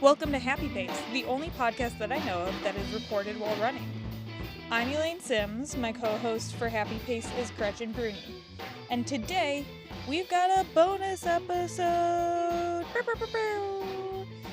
Welcome to Happy Pace, the only podcast that I know of that is recorded while running. I'm Elaine Sims, my co-host for Happy Pace is Gretchen Brune, and today we've got a bonus episode!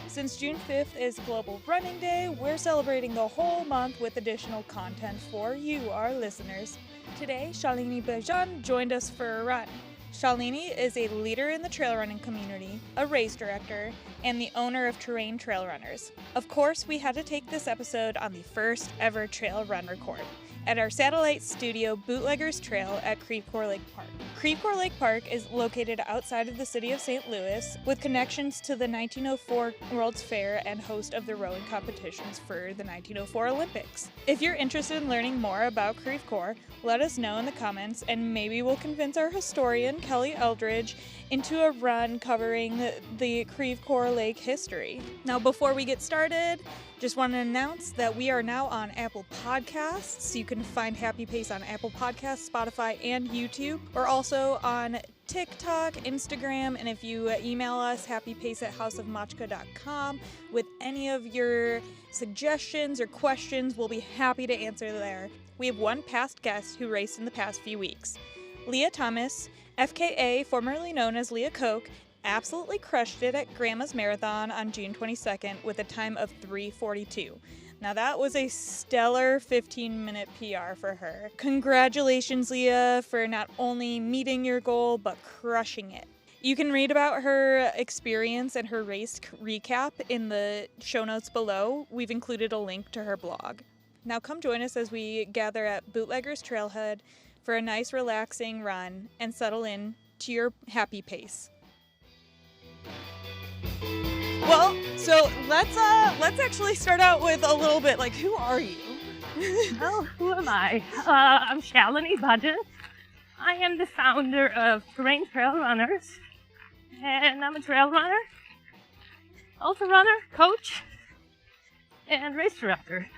Since June 5th is Global Running Day, we're celebrating the whole month with additional content for you, our listeners. Today, Shalini Bejan joined us for a run. Shalini is a leader in the trail running community, a race director, and the owner of Terrain Trail Runners. Of course, we had to take this episode on the first ever trail run record at our satellite studio Bootleggers Trail at Creve Coeur Lake Park. Creve Coeur Lake Park is located outside of the city of St. Louis with connections to the 1904 World's Fair and host of the rowing competitions for the 1904 Olympics. If you're interested in learning more about Creve Coeur, let us know in the comments and maybe we'll convince our historian Kelly Eldridge into a run covering the Creve Coeur Lake history. Now before we get started, just want to announce that we are now on Apple Podcasts. You can find Happy Pace on Apple Podcasts, Spotify, and YouTube. We're also on TikTok, Instagram, and if you email us, happypace@houseofmachka.com with any of your suggestions or questions, we'll be happy to answer there. We have one past guest who raced in the past few weeks. Leah Thomas, FKA, formerly known as Leah Koch, absolutely crushed it at Grandma's Marathon on June 22nd with a time of 3:42. Now that was a stellar 15-minute PR for her. Congratulations, Leah, for not only meeting your goal, but crushing it. You can read about her experience and her race recap in the show notes below. We've included a link to her blog. Now come join us as we gather at Bootleggers Trailhead for a nice relaxing run and settle in to your happy pace. Well, so let's actually start out with a little bit like, who are you? Well, who am I? I'm Shalini Bejan. I am the founder of Terrain Trail Runners, and I'm a trail runner, ultra runner, coach, and race director.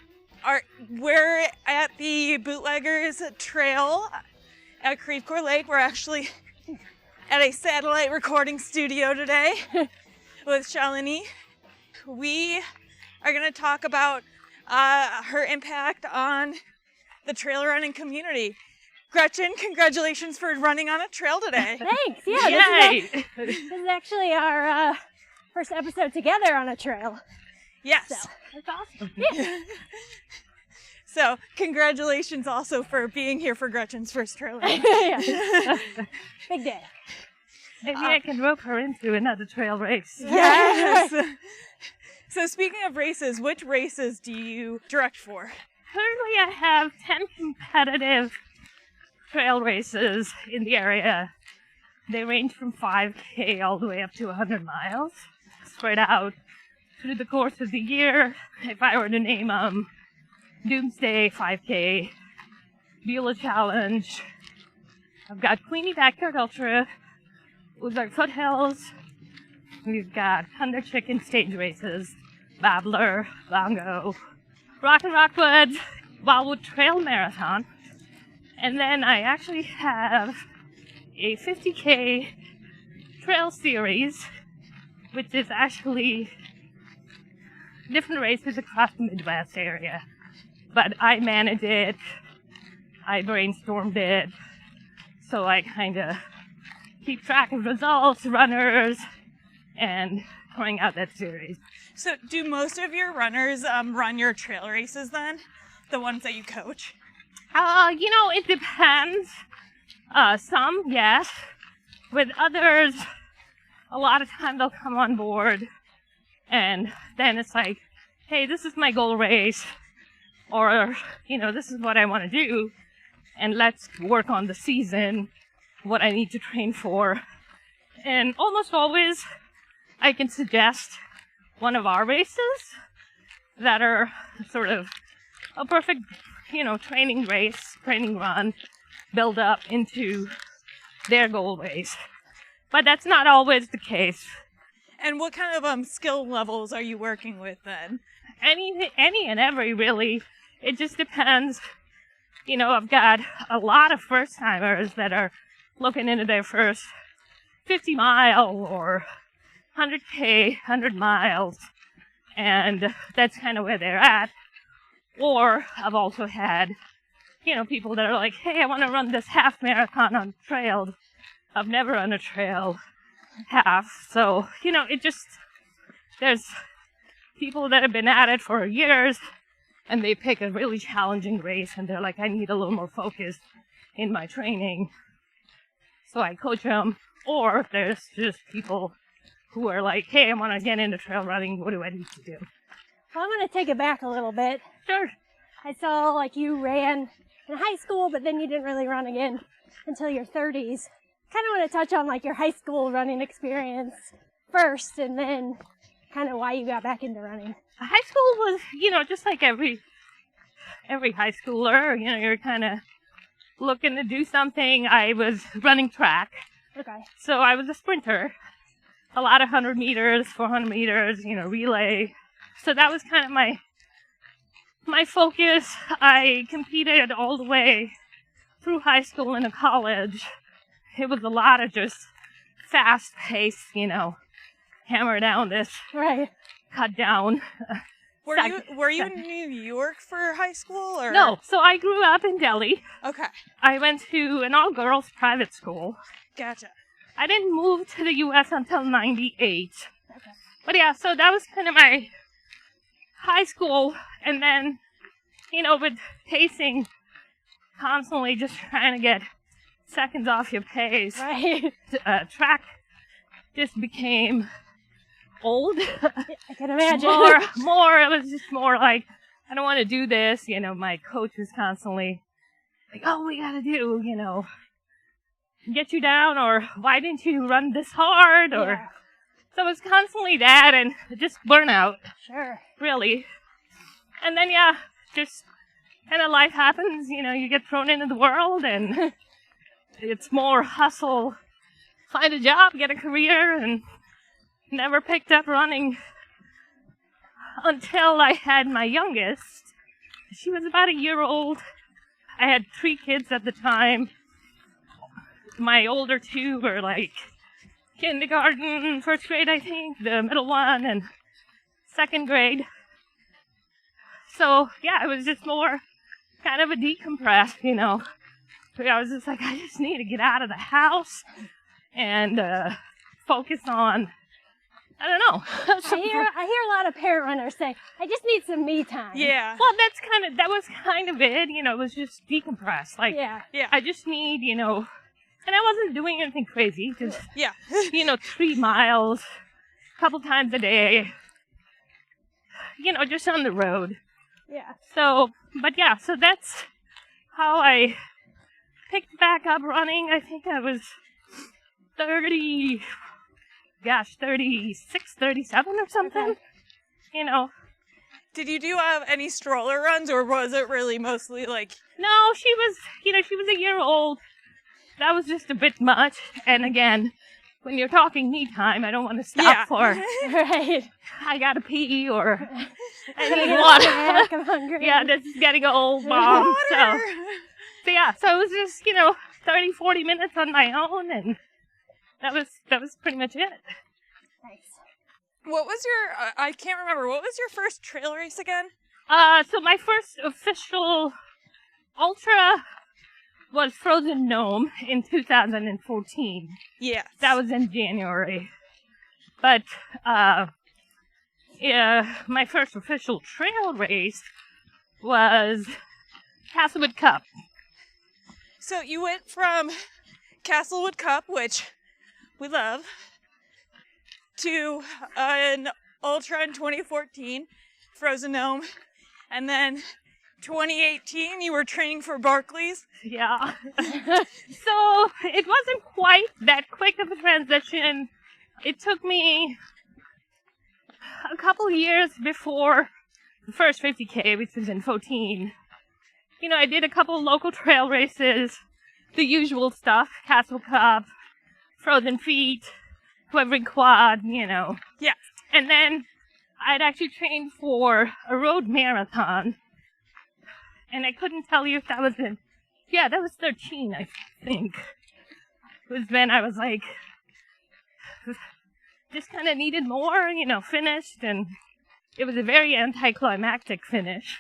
We're at the Bootleggers Trail at Creve Coeur Lake. We're actually at a satellite recording studio today with Shalini. We are going to talk about her impact on the trail running community. Gretchen, congratulations for running on a trail today. Thanks. Yeah, this is actually our first episode together on a trail. Yes. So that's awesome. Yeah. So congratulations also for being here for Gretchen's first trail run. Yeah. Big day. Maybe I can rope her into another trail race. Yes. So speaking of races, which races do you direct for? Currently I have 10 competitive trail races in the area. They range from 5K all the way up to 100 miles, spread out through the course of the year. If I were to name Doomsday 5K, Beulah Challenge, I've got Queenie Backyard Ultra, Ozark Foothills, we've got Thunder Chicken stage races, Babbler, Bongo, Rock and Rockwood, Wildwood Trail Marathon, and then I actually have a 50K trail series, which is actually different races across the Midwest area. But I manage it, I brainstormed it, so I kind of keep track of results, runners, and throwing out that series. So do most of your runners run your trail races then? The ones that you coach? It depends. Some, yes. With others, a lot of time they'll come on board, and then it's like, hey, this is my goal race, or, this is what I want to do, and let's work on the season, what I need to train for. And almost always, I can suggest one of our races that are sort of a perfect, training race, training run, build up into their goal race. But that's not always the case. And what kind of skill levels are you working with then? Any and every, really. It just depends. I've got a lot of first-timers that are looking into their first 50-mile or 100K, 100 miles. and that's kind of where they're at. Or I've also had, people that are like, hey, I want to run this half marathon on trail. I've never run a trail half. So, there's people that have been at it for years, and they pick a really challenging race, and they're like, I need a little more focus in my training. So I coach them. Or there's just people who are like, hey, I want to get into trail running. What do I need to do? Well, I'm going to take it back a little bit. Sure. I saw like you ran in high school, but then you didn't really run again until your 30s. Kind of want to touch on like your high school running experience first, and then kind of why you got back into running. High school was, just like every high schooler, you're kind of looking to do something. I was running track. Okay. So I was a sprinter. A lot of 100 meters, 400 meters, relay. So that was kind of my focus. I competed all the way through high school into college. It was a lot of just fast pace, hammer down this, right, cut down. Were you in New York for high school, or? No, so I grew up in Delhi. Okay. I went to an all-girls private school. Gotcha. I didn't move to the U.S. until 98. Okay. But yeah, so that was kind of my high school, and then, with pacing, constantly just trying to get seconds off your pace. Right. Track just became old. I can imagine. It was just more like, I don't want to do this. My coach was constantly like, oh, we got to do, get you down, or why didn't you run this hard? Or Yeah. So it was constantly that, and just burnout. Sure. Really. And then, just kind of life happens, you get thrown into the world, and it's more hustle, find a job, get a career, and never picked up running until I had my youngest. She was about a year old. I had 3 kids at the time. My older 2 were like kindergarten, 1st grade, I think, the middle one, and 2nd grade. So, it was just more kind of a decompress, I was just like, I just need to get out of the house and focus on, I don't know. I hear a lot of parent runners say, I just need some me time. Yeah. Well, that was kind of it, it was just decompress. Like, Yeah. Yeah. I just need, and I wasn't doing anything crazy, just, Yeah. 3 miles, a couple times a day, just on the road. Yeah. So, so that's how I picked back up running. I think I was 36, 37 or something. Okay. Did you do any stroller runs, or was it really mostly like? No, she was a year old. That was just a bit much. And again, when you're talking me time, I don't want to stop for, Right. I gotta pee, or I need water. water. I'm hungry. Yeah, this is getting old, Mom. So it was just, 30, 40 minutes on my own, and that was pretty much it. Nice. What was your? I can't remember. What was your first trail race again? So my first official ultra was Frozen Gnome in 2014. Yes. That was in January. But, my first official trail race was Castlewood Cup. So you went from Castlewood Cup, which we love, to an ultra in 2014, Frozen Gnome, and then 2018 you were training for Barclays. Yeah. So it wasn't quite that quick of a transition. It took me a couple years before the first 50K, which was in 14. I did a couple local trail races, the usual stuff, Castle Cup, Frozen Feet, Quivering Quad, Yeah. And then I'd actually trained for a road marathon. And I couldn't tell you if that was that was 13, I think. It was when I was like, just kind of needed more, finished, and it was a very anticlimactic finish.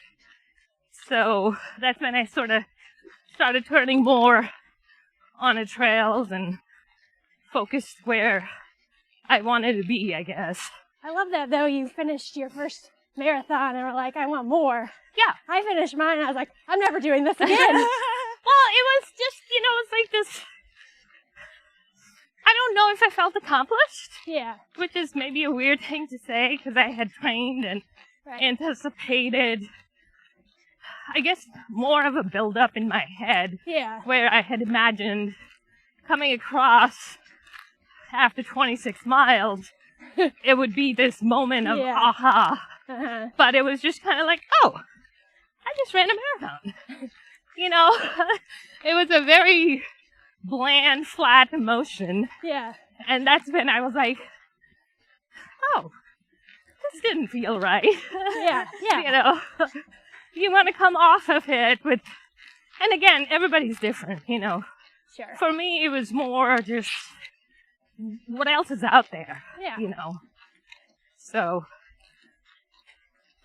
So that's when I sort of started turning more on the trails and focused where I wanted to be, I guess. I love that, though. You finished your first marathon and were like, I want more. Yeah. I finished mine and I was like, I'm never doing this again. Well, it was just, it's like this, I don't know if I felt accomplished. Yeah. Which is maybe a weird thing to say because I had trained and anticipated, I guess, more of a build-up in my head. Yeah. Where I had imagined coming across after 26 miles, it would be this moment of aha. Uh-huh. But it was just kind of like, oh, I just ran a marathon. It was a very bland, flat emotion. Yeah. And that's when I was like, oh, this didn't feel right. Yeah. Yeah. You want to come off of it with, and again, everybody's different, Sure. For me, it was more just, what else is out there? Yeah. So.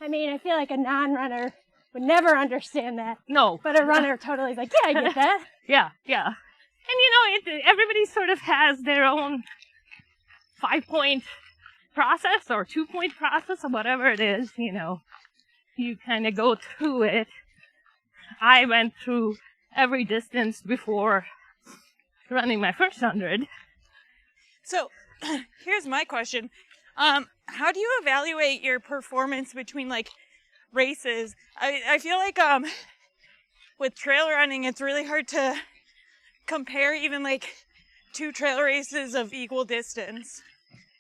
I mean, I feel like a non-runner would never understand that. No. But a runner totally is like, yeah, I get that. Yeah. And everybody sort of has their own 5-point process or 2-point process or whatever it is, You kind of go through it. I went through every distance before running my first 100. So, here's my question. How do you evaluate your performance between, races? I feel like, with trail running, it's really hard to compare even, two trail races of equal distance.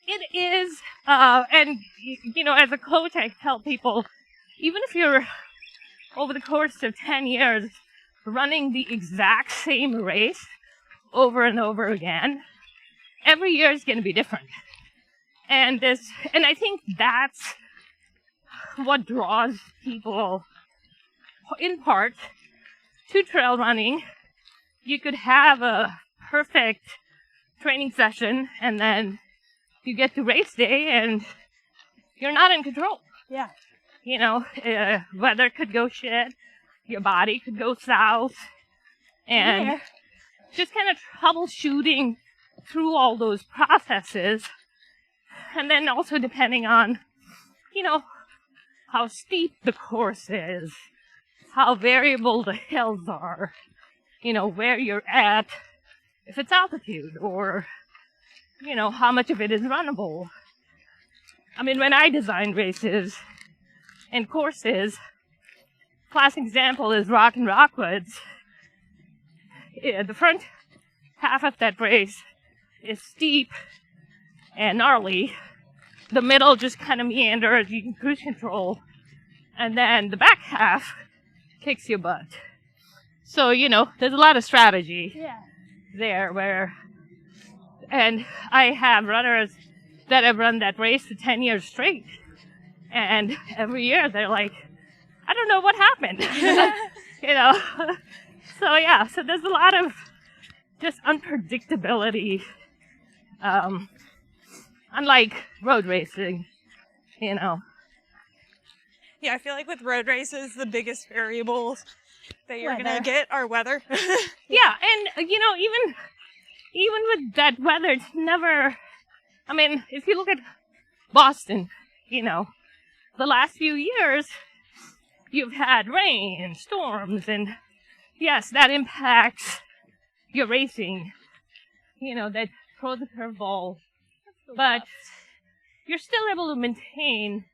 It is, and, as a coach, I tell people, even if you're, over the course of 10 years, running the exact same race over and over again, every year is going to be different. And I think that's what draws people, in part, to trail running. You could have a perfect training session, and then you get to race day, and you're not in control. Yeah. Weather could go shit, your body could go south, and just kind of troubleshooting through all those processes. And then also depending on, how steep the course is, how variable the hills are, where you're at, if it's altitude, or, how much of it is runnable. I mean, when I design races and courses, classic example is Rock and Rockwoods. The front half of that race is steep and gnarly. The middle just kind of meanders, you can cruise control. And then the back half kicks your butt. So, there's a lot of strategy there and I have runners that have run that race for 10 years straight. And every year they're like, I don't know what happened. So there's a lot of just unpredictability. Unlike road racing, Yeah, I feel like with road races, the biggest variables that you're going to get are weather. Yeah, and, even with that weather, it's never, I mean, if you look at Boston, the last few years, you've had rain and storms, and yes, that impacts your racing, that throws a curveball. But you're still able to maintain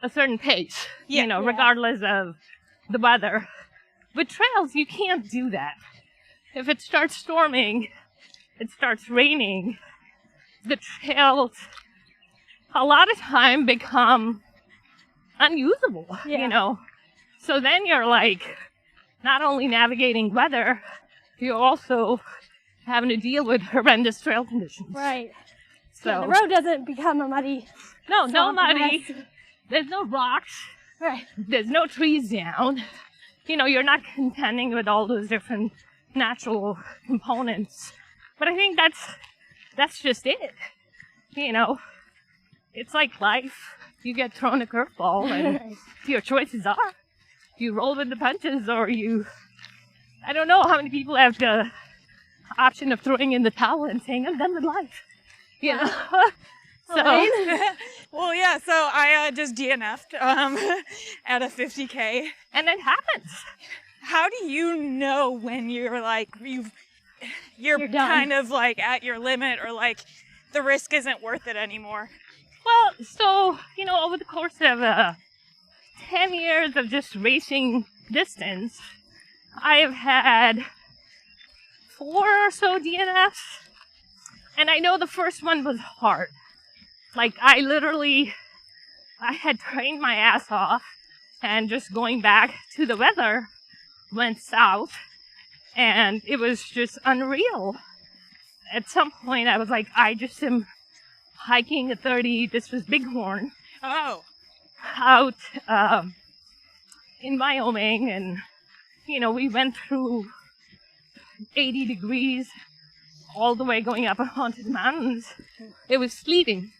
a certain pace, regardless of the weather. With trails, you can't do that. If it starts storming, it starts raining, the trails a lot of time become unusable, So then you're not only navigating weather, you're also having to deal with horrendous trail conditions. Right. So the road doesn't become a muddy. No muddy. There's no rocks. Right. There's no trees down. You're not contending with all those different natural components. But I think that's just it. It's like life. you get thrown a curveball, and your choices are you roll with the punches, or I don't know how many people have the option of throwing in the towel and saying, I'm done with life. You know? So, well, yeah, so I just DNF'd at a 50K. And it happens. How do you know when you're like, you're kind of like at your limit, or like the risk isn't worth it anymore? Well, so, over the course of 10 years of just racing distance, I have had 4 or so DNFs. And I know the first one was hard. Like, I had trained my ass off, and just going back to the weather went south, and it was just unreal. At some point, I was like, I just am hiking at 30, this was Bighorn. Oh. Out in Wyoming, and, we went through 80 degrees all the way going up onto the mountains. It was sleeting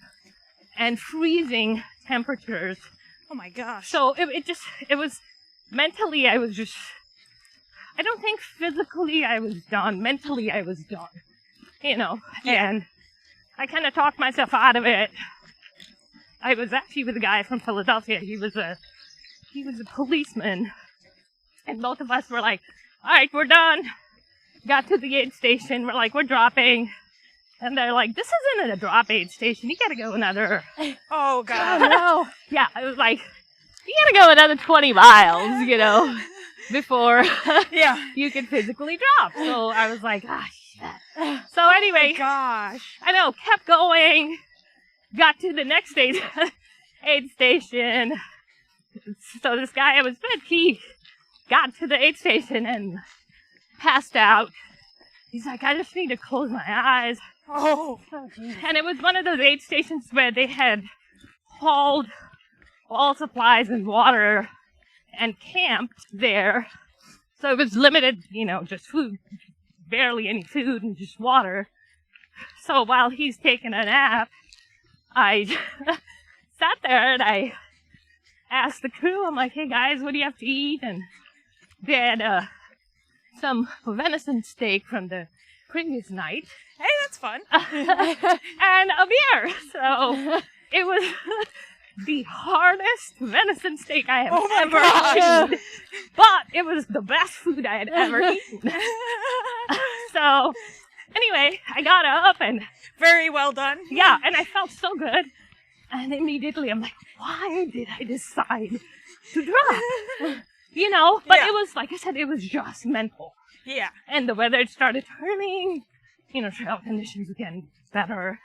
and freezing temperatures. Oh my gosh. So it was mentally, I don't think physically I was done. Mentally I was done, and I kind of talked myself out of it. I was actually with a guy from Philadelphia. He was a policeman, and both of us were like, all right, we're done. Got to the aid station. We're like, we're dropping. And they're like, this isn't a drop aid station. You gotta go another. Oh, God. No. Yeah, I was like, you gotta go another 20 miles, before you can physically drop. So I was like, shit. So anyway, gosh. I know, kept going. Got to the next aid station. So this guy I was with, he got to the aid station and passed out. He's like, I just need to close my eyes. Oh, and it was one of those aid stations where they had hauled all supplies and water and camped there. So it was limited, just food, barely any food and just water. So while he's taking a nap, I sat there and I asked the crew, I'm like, hey guys, what do you have to eat? And they had some venison steak from the previous night. Hey, that's fun. And a beer. So it was the hardest venison steak I have ever eaten. But it was the best food I had ever eaten. So anyway, I got up and... Very well done. Yeah, and I felt so good. And immediately I'm like, why did I decide to drop? But it was, like I said, it was just mental. Yeah. And the weather started turning, trail conditions getting better.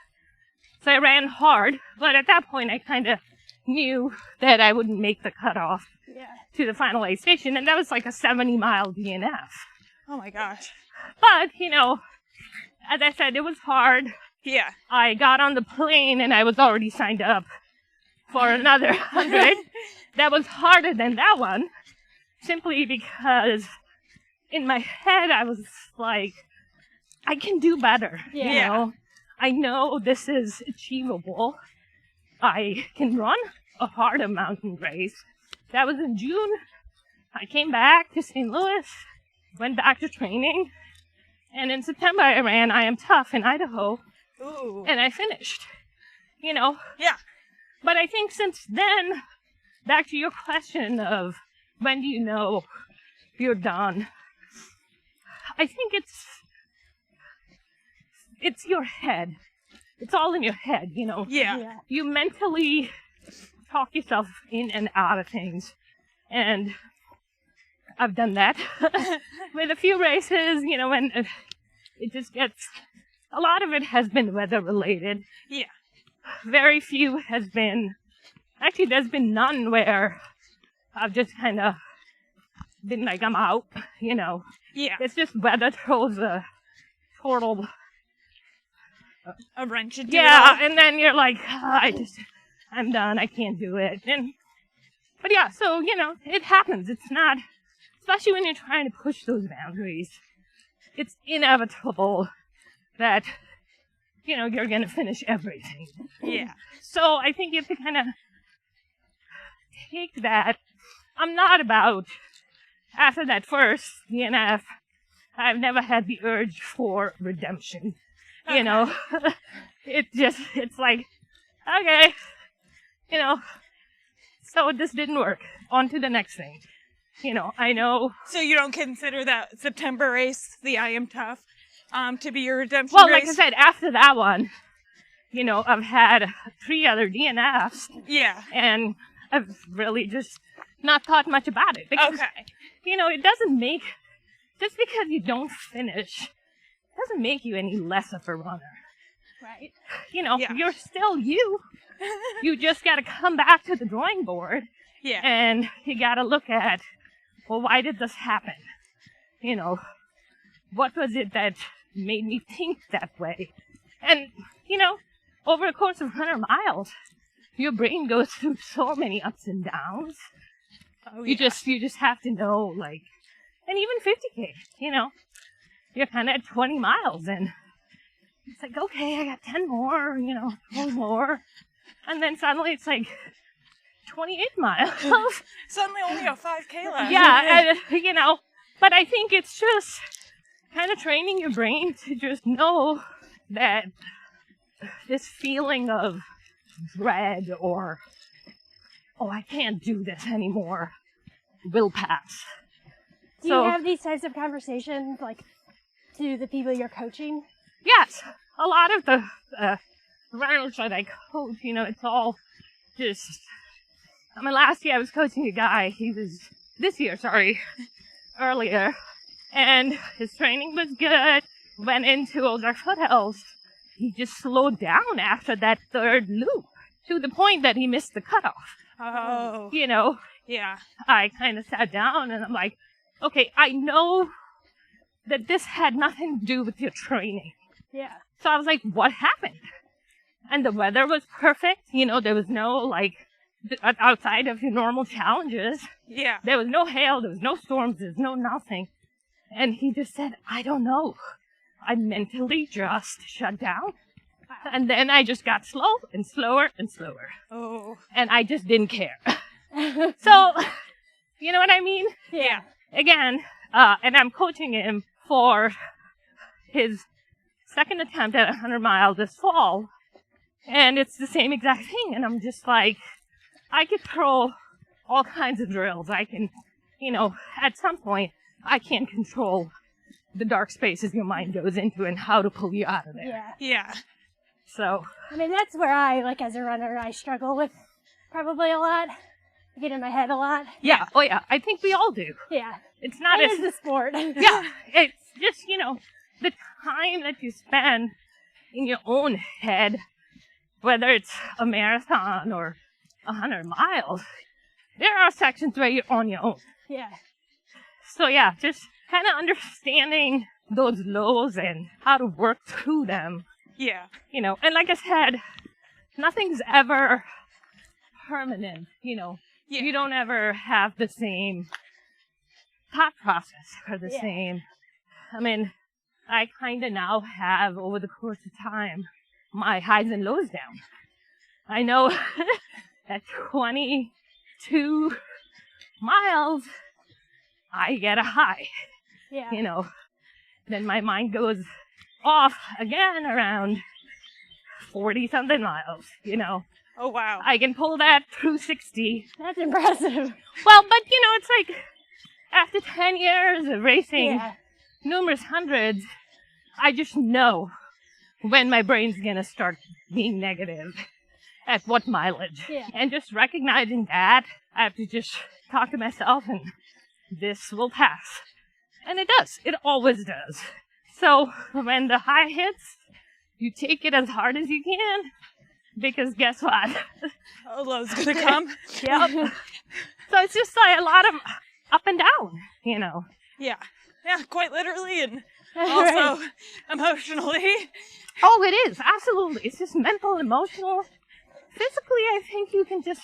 So I ran hard, but at that point I kind of knew that I wouldn't make the cutoff to the final aid station, and that was like a 70-mile DNF. Oh my gosh. But, as I said, it was hard. Yeah. I got on the plane and I was already signed up for another 100. That was harder than that one, simply because in my head I was like, I can do better. I know this is achievable. I can run a harder mountain race. That was in June. I came back to St. Louis, went back to training, and in September I ran I Am Tough in Idaho. Ooh. And I finished, Yeah. But I think since then, back to your question of when do you know you're done, I think it's your head. It's all in your head, Yeah. You mentally talk yourself in and out of things. And I've done that with a few races, and it just gets... A lot of it has been weather related. Yeah. Very few has been... Actually, there's been none where I've just kind of been like, I'm out, Yeah. It's just weather throws a total... A wrench into Yeah, and then you're like, I'm done, I can't do it. But yeah, so, it happens. It's not... Especially when you're trying to push those boundaries. It's inevitable that, you're going to finish everything. Yeah. So I think you have to kind of take that. I'm not about, after that first DNF, I've never had the urge for redemption. Okay. You know, it's like, okay, you know, so this didn't work. On to the next thing. You know, I know. So you don't consider that September race, the I Am Tough, to be your redemption Well, race? like I said, after that one, you know, I've had 3 other DNFs. Yeah. And I've really just not thought much about it. Because, Okay. you know, it doesn't make, just because you don't finish, doesn't make you any less of a runner. Right. You know, Yeah. you're still you. You just got to come back to the drawing board. Yeah. And you got to look at, well, why did this happen? You know, what was it that made me think that way? And, you know, over the course of 100 miles, your brain goes through so many ups and downs. Oh, You just have to know, like, and even 50K, you know, you're kind of at 20 miles and it's like, okay, I got 10 more, you know, 12 more. And then suddenly it's like 28 miles. Suddenly only a 5K left. Yeah, and, you know, but I think it's just kind of training your brain to just know that this feeling of dread or, oh, I can't do this anymore, will pass. Do you have these types of conversations, like, to the people you're coaching? Yes, a lot of the runners that I coach, you know, it's all just, I mean, last year I was coaching a guy, earlier, and his training was good, went into older foothills. He just slowed down after that 3rd loop, to the point that he missed the cutoff. Oh. You know, Yeah. I kind of sat down and I'm like, okay, I know that this had nothing to do with your training. Yeah. So I was like, what happened? And the weather was perfect. You know, there was no, like, outside of your normal challenges. Yeah. There was no hail, there was no storms, there was no nothing. And he just said, I don't know. I mentally just shut down. And then I just got slow and slower and slower. Oh. And I just didn't care. So, you know what I mean? Yeah. Again, and I'm coaching him for his 2nd attempt at 100 miles this fall. And it's the same exact thing. And I'm just like, I could throw all kinds of drills. I can, you know, at some point, I can't control the dark spaces your mind goes into and how to pull you out of there. Yeah. Yeah. So, I mean, that's where I, like, as a runner, I struggle with probably a lot. I get in my head a lot. yeah. Oh, yeah. I think we all do. Yeah. It's not It as... is the sport. Yeah. It's just, you know, the time that you spend in your own head, whether it's a marathon or 100 miles, there are sections where you're on your own. Yeah. So yeah, just kind of understanding those lows and how to work through them, Yeah. you know. And like I said, nothing's ever permanent, you know. Yeah. You don't ever have the same thought process or the Yeah. same. I mean, I kind of now have, over the course of time, my highs and lows down. I know at 22 miles, I get a high, Yeah. you know. Then my mind goes off again around 40-something miles, you know. Oh, wow. I can pull that through 60. That's impressive. Well, but, you know, it's like, after 10 years of racing Yeah. numerous hundreds, I just know when my brain's gonna start being negative, at what mileage. Yeah. And just recognizing that, I have to just talk to myself and this will pass. And it does. It always does. So when the high hits, you take it as hard as you can, because guess what? Oh, low's gonna come. Yep. So it's just like a lot of up and down, you know. Yeah. Yeah, quite literally and Right. also emotionally. Oh, it is. Absolutely. It's just mental, emotional. Physically, I think you can just,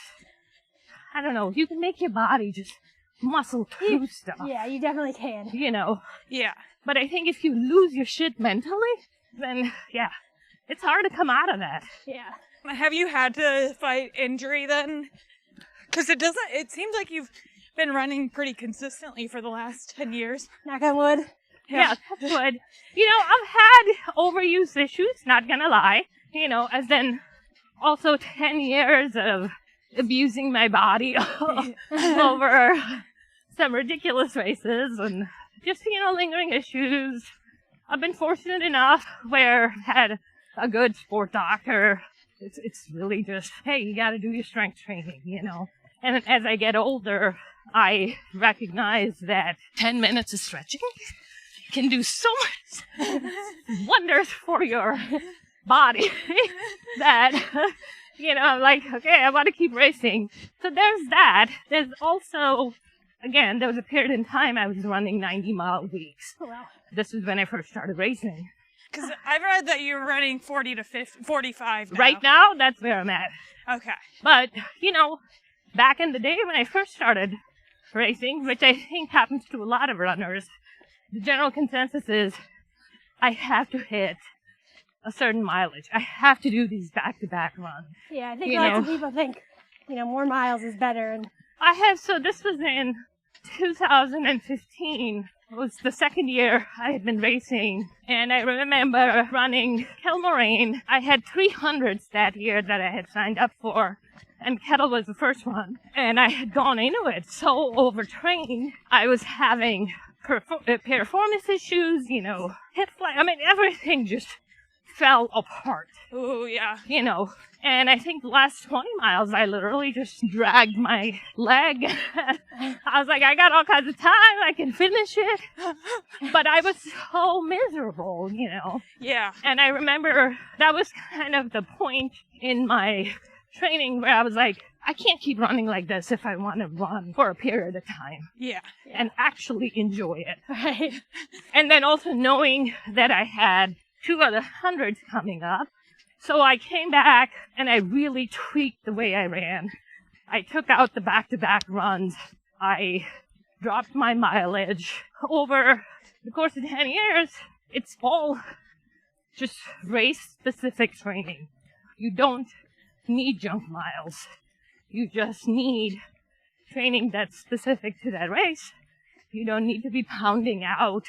I don't know, you can make your body just muscle through stuff, Yeah, you definitely can. you know. Yeah. But I think if you lose your shit mentally, then, yeah, it's hard to come out of that. Yeah. Have you had to fight injury then? Because it seems like you've been running pretty consistently for the last 10 years. Knock on wood. Yeah, that's good. You know, I've had overuse issues, not gonna lie. You know, as in also 10 years of abusing my body over some ridiculous races and just, you know, lingering issues. I've been fortunate enough where I've had a good sport doctor. It's really just, hey, you gotta do your strength training, you know. And as I get older, I recognize that 10 minutes of stretching can do so much wonders for your body that, you know, I'm like, okay, I want to keep racing. So there's that. There's also, again, there was a period in time I was running 90-mile weeks. Oh, wow. This is when I first started racing. Because I've read that you're running 40 to 50, 45 now. Right now, that's where I'm at. Okay. But, you know, back in the day when I first started racing, which I think happens to a lot of runners, the general consensus is I have to hit a certain mileage. I have to do these back-to-back runs. Yeah, I think lots of people think, you know, more miles is better. And so this was in 2015. It was the second year I had been racing, and I remember running Kilmoraine. I had 300s that year that I had signed up for, and Kettle was the first one. And I had gone into it so overtrained, I was having performance issues, you know, hip fly. I mean, everything just fell apart. Oh, yeah. You know, and I think the last 20 miles, I literally just dragged my leg. I was like, I got all kinds of time, I can finish it. But I was so miserable, you know. Yeah. And I remember that was kind of the point in my training where I was like, I can't keep running like this if I want to run for a period of time. Yeah. And actually enjoy it. right. And then also knowing that I had 2 other hundreds coming up. So I came back and I really tweaked the way I ran. I took out the back-to-back runs. I dropped my mileage. Over the course of 10 years, it's all just race-specific training. You don't need junk miles. You just need training that's specific to that race. You don't need to be pounding out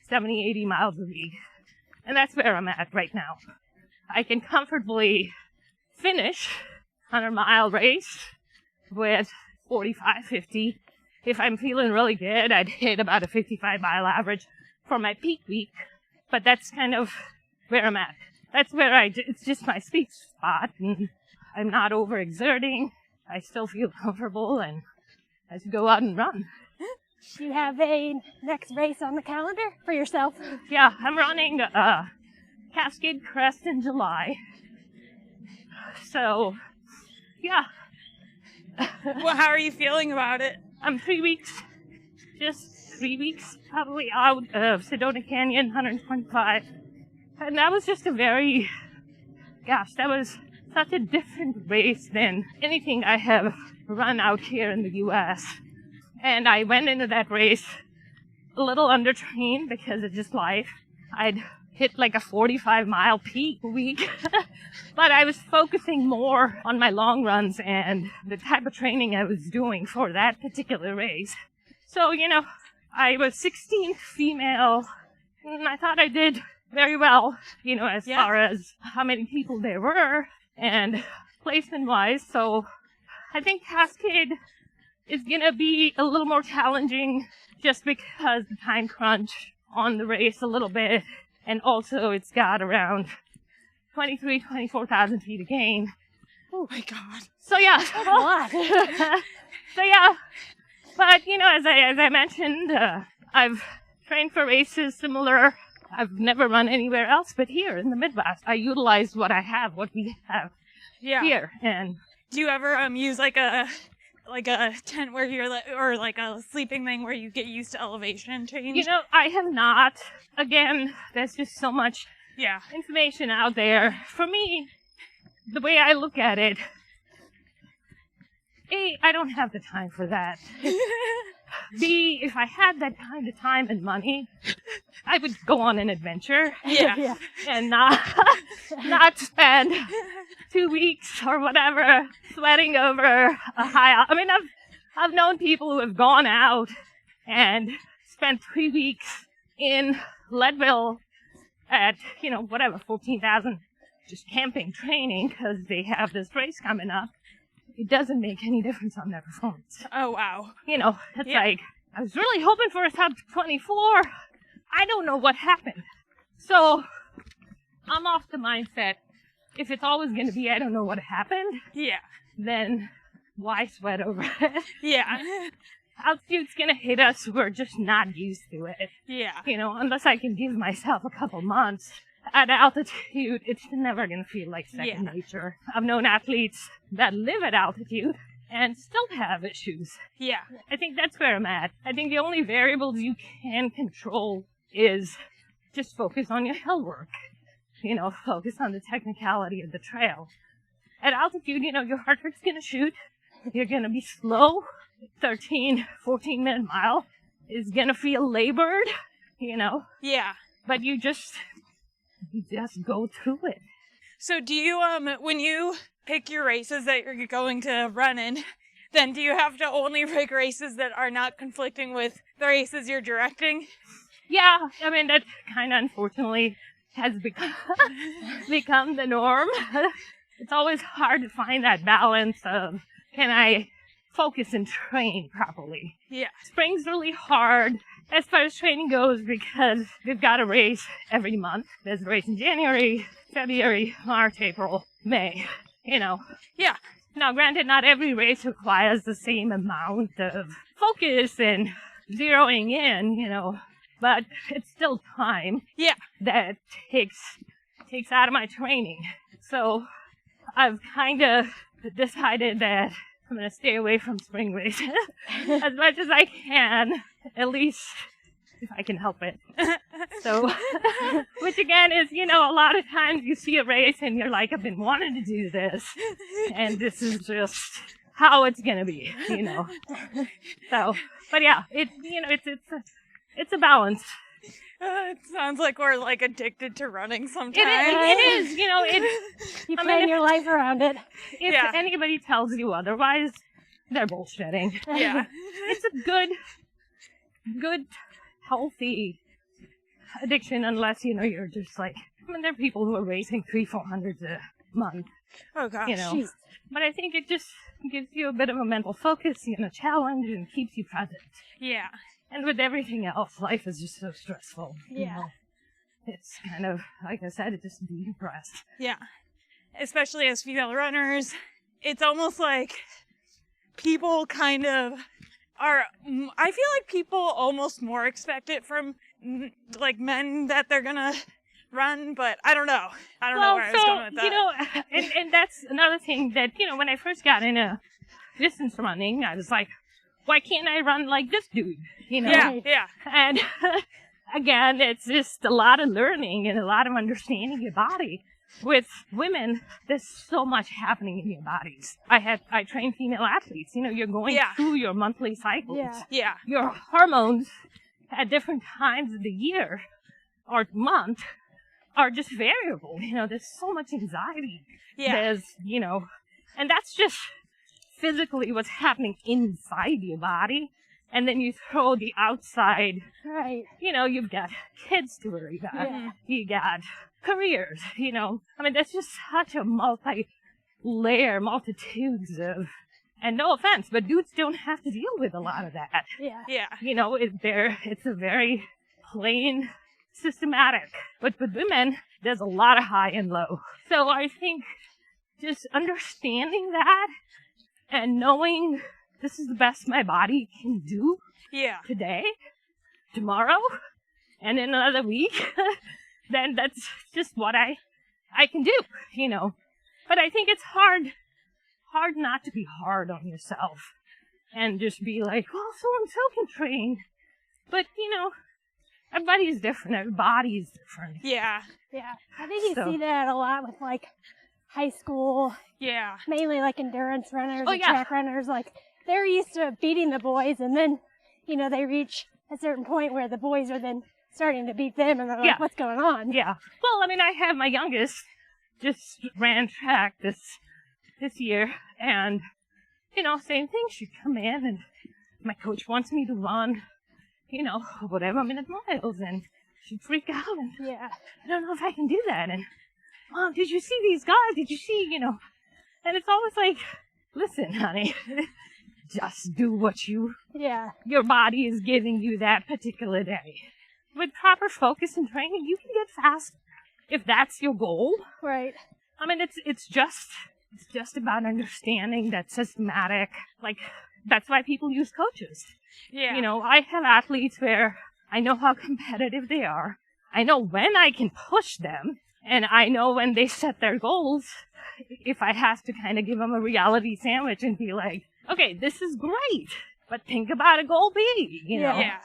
70, 80 miles a week. And that's where I'm at right now. I can comfortably finish 100-mile race with 45, 50. If I'm feeling really good, I'd hit about a 55-mile average for my peak week. But that's kind of where I'm at. That's where it's just my sweet spot. And I'm not overexerting. I still feel comfortable, and I just go out and run. Do you have a next race on the calendar for yourself? Yeah, I'm running Cascade Crest in July. So, yeah. Well, how are you feeling about it? I'm 3 weeks, just 3 weeks probably out of Sedona Canyon, 125. And that was just that was such a different race than anything I have run out here in the U.S. And I went into that race a little undertrained because of just life. I'd hit like a 45-mile peak week, but I was focusing more on my long runs and the type of training I was doing for that particular race. So, you know, I was 16th female, and I thought I did very well, you know, as far as how many people there were and placement-wise. So I think Cascade is going to be a little more challenging just because the time crunch on the race a little bit. And also it's got around 24,000 feet of gain. Oh my God. So yeah. That's a lot. So yeah. But, you know, as I mentioned, I've trained for races similar. I've never run anywhere else but here in the Midwest. I utilize what we have here. And do you ever use like a tent where you're or like a sleeping thing where you get used to elevation change? You know, I have not. Again, there's just so much information out there. For me, the way I look at it, A, I don't have the time for that. B, if I had that kind of time and money, I would go on an adventure. Yeah. And not spend 2 weeks or whatever, sweating over a high. I mean, I've known people who have gone out and spent 3 weeks in Leadville at, whatever, 14,000, just camping training because they have this race coming up. It doesn't make any difference on their performance. Oh, wow. It's like, I was really hoping for a top 24. I don't know what happened. So I'm off the mindset, if it's always going to be, I don't know what happened, then why sweat over it? Yeah. Altitude's going to hit us. We're just not used to it. Yeah. Unless I can give myself a couple months at altitude, it's never going to feel like second nature. I've known athletes that live at altitude and still have issues. Yeah. I think that's where I'm at. I think the only variables you can control is just focus on your hill work. Focus on the technicality of the trail. At altitude, your heart rate's going to shoot. You're going to be slow. 13, 14-minute mile is going to feel labored, Yeah. But you just go through it. So do you, when you pick your races that you're going to run in, then do you have to only pick races that are not conflicting with the races you're directing? Yeah, I mean, that kind of unfortunately has become the norm. It's always hard to find that balance of, can I focus and train properly? Yeah. Spring's really hard as far as training goes because we've got a race every month. There's a race in January, February, March, April, May, Yeah. Now, granted, not every race requires the same amount of focus and zeroing in, but it's still time that takes out of my training. So I've kind of decided that I'm going to stay away from spring races as much as I can, at least if I can help it. So, which again is, a lot of times you see a race and you're like, I've been wanting to do this, and this is just how it's going to be, So, but yeah, it's a balance. It sounds like we're like addicted to running sometimes. It is, You plan your life around it. If anybody tells you otherwise, they're bullshitting. Yeah. It's a good, healthy addiction unless, you're just like, there are people who are racing 300-400 a month. Oh gosh. Jeez. But I think it just gives you a bit of a mental focus and a challenge and keeps you present. Yeah. And with everything else, life is just so stressful. Yeah. It's kind of, like I said, it just decompressed. Yeah. Especially as female runners, it's almost like people kind of are, I feel like people almost more expect it from like men that they're gonna run, but I don't know. I don't know where I was going with that. And that's another thing that, when I first got into distance running, I was like, why can't I run like this dude? Yeah. And again, it's just a lot of learning and a lot of understanding your body. With women, there's so much happening in your bodies. I train female athletes. You're going through your monthly cycles. Yeah. Your hormones at different times of the year or month are just variable. There's so much anxiety. Yeah. There's, and that's just physically what's happening inside your body. And then you throw the outside, Right. You've got kids to worry about. Yeah. You got careers, there's just such a multi-layer, multitudes of, and no offense, but dudes don't have to deal with a lot of that. Yeah. Yeah. It's a very plain, systematic. But with women, there's a lot of high and low. So I think just understanding that and knowing this is the best my body can do today, tomorrow, and in another week, then that's just what I can do, But I think it's hard not to be hard on yourself and just be like, well, so-and-so can train. But, everybody's different. Everybody's different. Yeah. Yeah. I think you see that a lot with like high school, Yeah. mainly like endurance runners Oh, and yeah. track runners. Like they're used to beating the boys, and then they reach a certain point where the boys are then starting to beat them, and they're like, Yeah. what's going on? Yeah. Well, I have my youngest just ran track this year, and, you know, same thing. She'd come in, and my coach wants me to run, you know, whatever minute miles, and she'd freak out, and Yeah. I don't know if I can do that, and, Mom, did you see these guys? Did you see, you know, and it's always like, listen, honey, just do what your body is giving you that particular day. With proper focus and training, you can get fast if that's your goal. Right. I mean, it's just about understanding that systematic, like, that's why people use coaches. Yeah. You know, I have athletes where I know how competitive they are. I know when I can push them, and I know when they set their goals, if I have to kind of give them a reality sandwich and be like, okay, this is great, but think about a goal B, you know? Yeah.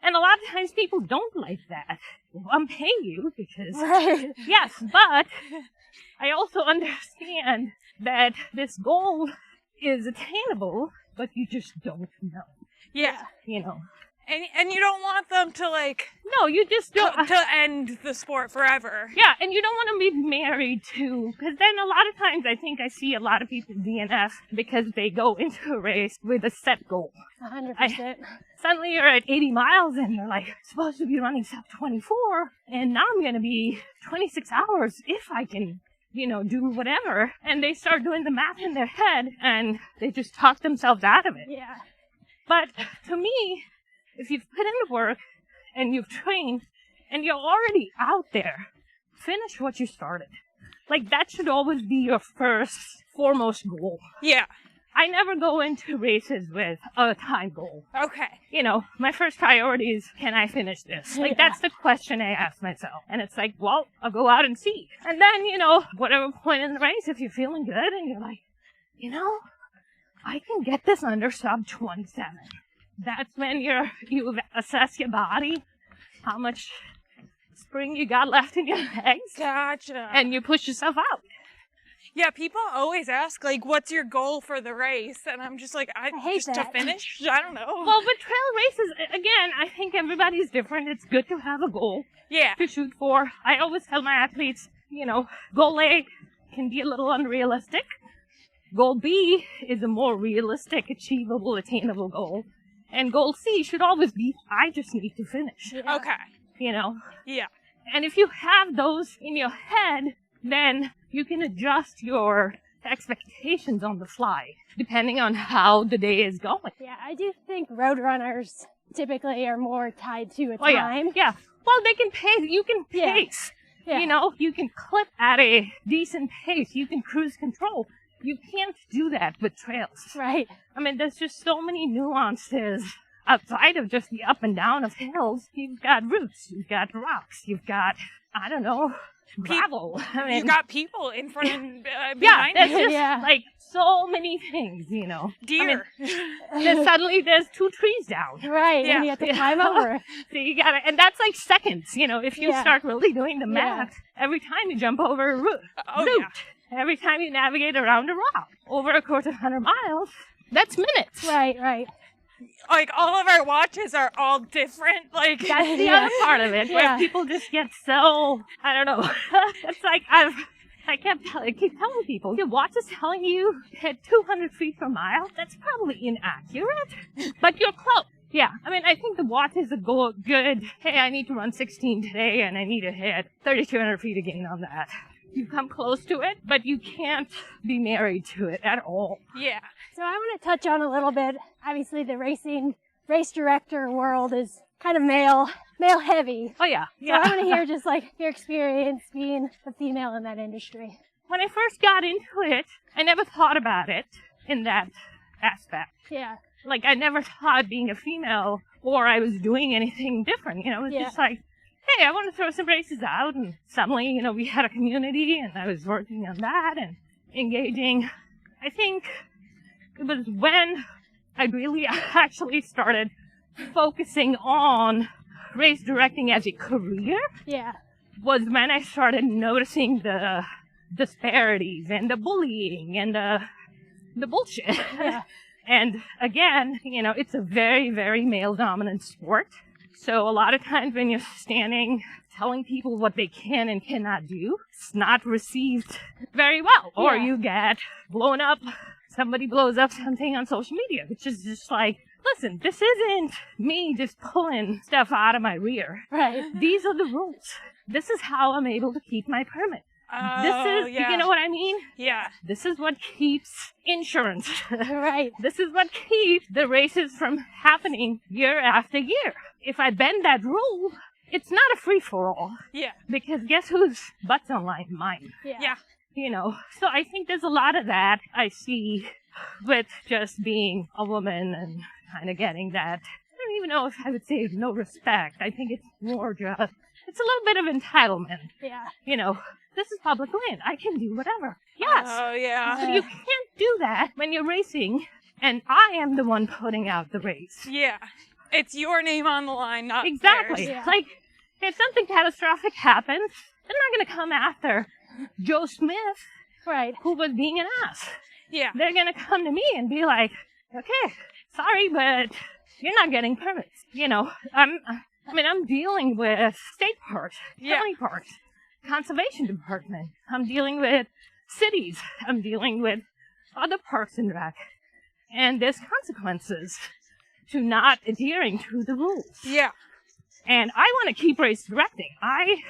And a lot of times people don't like that. Well, I'm paying you because, Right. yes, but I also understand that this goal is attainable, but you just don't know, Yeah. you know? And you don't want them to, like, No, you just don't. to end the sport forever. Yeah, and you don't want to be married to, because then a lot of times I think I see a lot of people DNF because they go into a race with a set goal. 100%. Suddenly you're at 80 miles and you're like, supposed to be running sub 24, and now I'm going to be 26 hours if I can, you know, do whatever. And they start doing the math in their head and they just talk themselves out of it. Yeah. But to me, if you've put in the work and you've trained and you're already out there, finish what you started. Like, that should always be your foremost goal. Yeah. I never go into races with a time goal. Okay. You know, my first priority is, can I finish this? Like, that's the question I ask myself. And it's like, well, I'll go out and see. And then, you know, whatever point in the race, if you're feeling good and you're like, you know, I can get this under sub 27. That's when you assess your body, how much spring you got left in your legs, Gotcha. and you push yourself out. Yeah, people always ask, like, what's your goal for the race? And I'm just like, I hate just to that. finish? I don't know. Well, with trail races, again, I think everybody's different. It's good to have a goal Yeah. to shoot for. I always tell my athletes, you know, goal A can be a little unrealistic. Goal B is a more realistic, achievable, attainable goal. And goal C should always be, I just need to finish, Yeah. Okay. you know? Yeah. And if you have those in your head, then you can adjust your expectations on the fly, depending on how the day is going. Yeah, I do think road runners typically are more tied to a Oh, yeah. time. Yeah. Well, they can pace. You can Yeah. pace. Yeah. You know, you can clip at a decent pace. You can cruise control. You can't do that with trails. Right. I mean, there's just so many nuances outside of just the up and down of hills. You've got roots, you've got rocks, you've got, I don't know, gravel. I mean, You got people in front and yeah, behind there's you. just Yeah. like so many things, you know. Deer. Then suddenly there's 2 trees down. Right. Yeah. And you have to climb over it. So you gotta, and that's like seconds, you know, if you Yeah. start really doing the Yeah. math, every time you jump over a root, Oh, every time you navigate around a rock, over a course of 100 miles, that's minutes. Right, right. Like, all of our watches are all different. Like, That's the Yeah. other part of it, where Yeah. people just get so, I don't know. It's like, I keep telling people, your watch is telling you at 200 feet per mile. That's probably inaccurate, but you're close. Yeah, I mean, I think the watch is a good, hey, I need to run 16 today, and I need to hit 3,200 feet again on that. You come close to it, but you can't be married to it at all. yeah. So I want to touch on a little bit. Obviously, the race director world is kind of male heavy. Oh, yeah. So I want to hear just like your experience being a female in that industry. When I first got into it, I never thought about it in that aspect. Yeah. Like, I never thought being a female or I was doing anything different, you know, it was just like, hey, I want to throw some races out, and suddenly, you know, we had a community, and I was working on that and engaging. I think it was when I really actually started focusing on race directing as a career, Yeah. was when I started noticing the disparities and the bullying and the bullshit. Yeah. And again, you know, it's a very, very male-dominant sport. So a lot of times when you're standing telling people what they can and cannot do, it's not received very well. Or you get blown up, somebody blows up something on social media, which is just like, listen, this isn't me just pulling stuff out of my rear. Right. These are the rules. This is how I'm able to keep my permit. You know what I mean? Yeah. This is what keeps insurance. Right. This is what keeps the races from happening year after year. If I bend that rule, it's not a free-for-all. Yeah. Because guess whose butt's on line? Mine. Yeah. You know, so I think there's a lot of that I see with just being a woman and kind of getting that. I don't even know if I would say no respect. I think it's more just, it's a little bit of entitlement. Yeah. You know, this is public land. I can do whatever. Yes. Oh, yeah. But you can't do that when you're racing and I am the one putting out the race. Yeah. It's your name on the line, not Exactly. theirs. Yeah. Like, if something catastrophic happens, they're not going to come after Joe Smith, Right. who was being an ass. Yeah. They're going to come to me and be like, okay, sorry, but you're not getting permits. You know, I'm dealing with state parks, county parks, conservation department. I'm dealing with cities. I'm dealing with other parks and rec. And there's consequences to not adhering to the rules. Yeah. And I want to keep race directing. I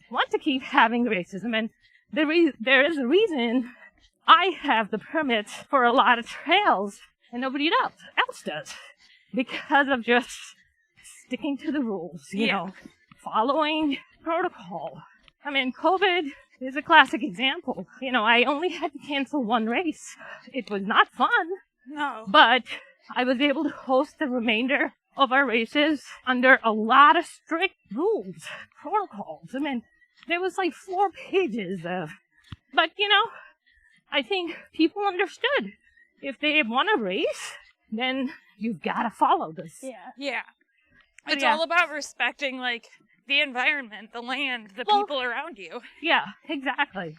want to keep having races. I mean, there is a reason I have the permits for a lot of trails and nobody else does. Because of just sticking to the rules, you know, following protocol. I mean, COVID is a classic example. You know, I only had to cancel one race. It was not fun, No. but I was able to host the remainder of our races under a lot of strict rules, protocols. I mean, there was like 4 pages of, but you know, I think people understood. If they want to race, then you've got to follow this. Yeah. Yeah. But It's yeah. all about respecting, like, the environment, the land, the people around you. Yeah, exactly.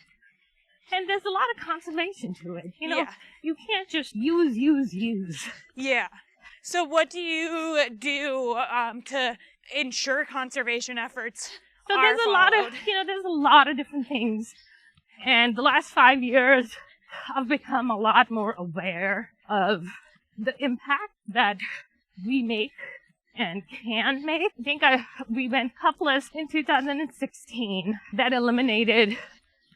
And there's a lot of conservation to it. You know, Yeah. you can't just use. Yeah. So what do you do to ensure conservation efforts So are there's a lot followed? of, there's a lot of different things. And the last 5 years, I've become a lot more aware of the impact that we make and can make. I think we went cupless in 2016 that eliminated,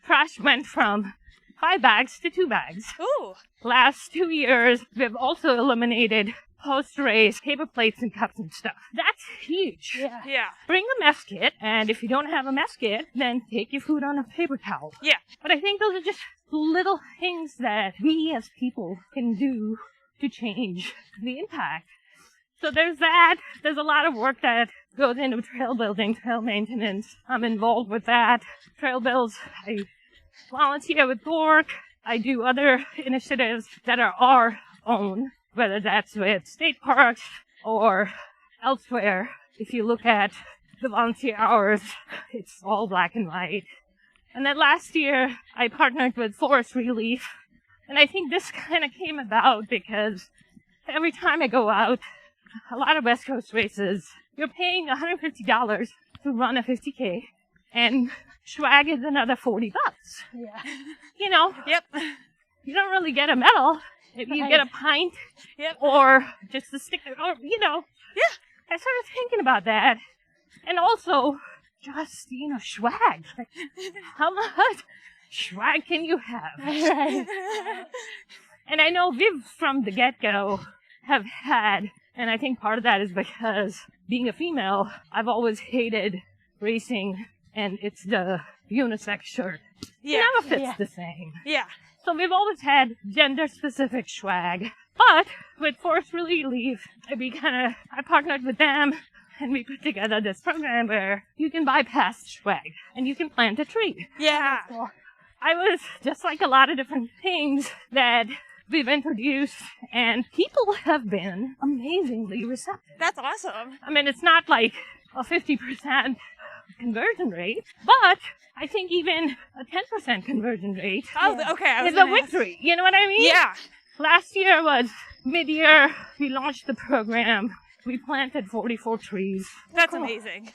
trash went from 5 bags to 2 bags. Ooh. Last 2 years, we've also eliminated post-race paper plates and cups and stuff. That's huge. Yeah. Yeah. Bring a mess kit, and if you don't have a mess kit, then take your food on a paper towel. Yeah. But I think those are just little things that we as people can do to change the impact. So there's that. There's a lot of work that goes into trail building, trail maintenance. I'm involved with that. Trail builds. I volunteer with Dork. I do other initiatives that are our own, whether that's with state parks or elsewhere. If you look at the volunteer hours, it's all black and white. And then last year, I partnered with Forest Relief. And I think this kind of came about because every time I go out, a lot of West Coast races, you're paying $150 to run a 50K, and swag is another $40. Yeah. You know, Yep. you don't really get a medal. If you get a pint Yep. or just a sticker, or, Yeah. I started thinking about that. And also, just, swag. Like, how much swag can you have? Right. And I know Viv from the get-go have had, and I think part of that is because being a female, I've always hated racing, and it's the unisex shirt. Yeah. It never fits Yeah. the same. Yeah. So we've always had gender-specific swag. But with Forest Relief, I partnered with them, and we put together this program where you can bypass swag, and you can plant a tree. Yeah. Cool. I was just like a lot of different things that we've introduced, and people have been amazingly receptive. That's awesome. I mean, it's not like a 50% conversion rate, but I think even a 10% conversion rate Oh, okay. I was is a gonna ask. victory. You know what I mean? Yeah. Last year was mid-year. We launched the program. We planted 44 trees. That's Cool. amazing.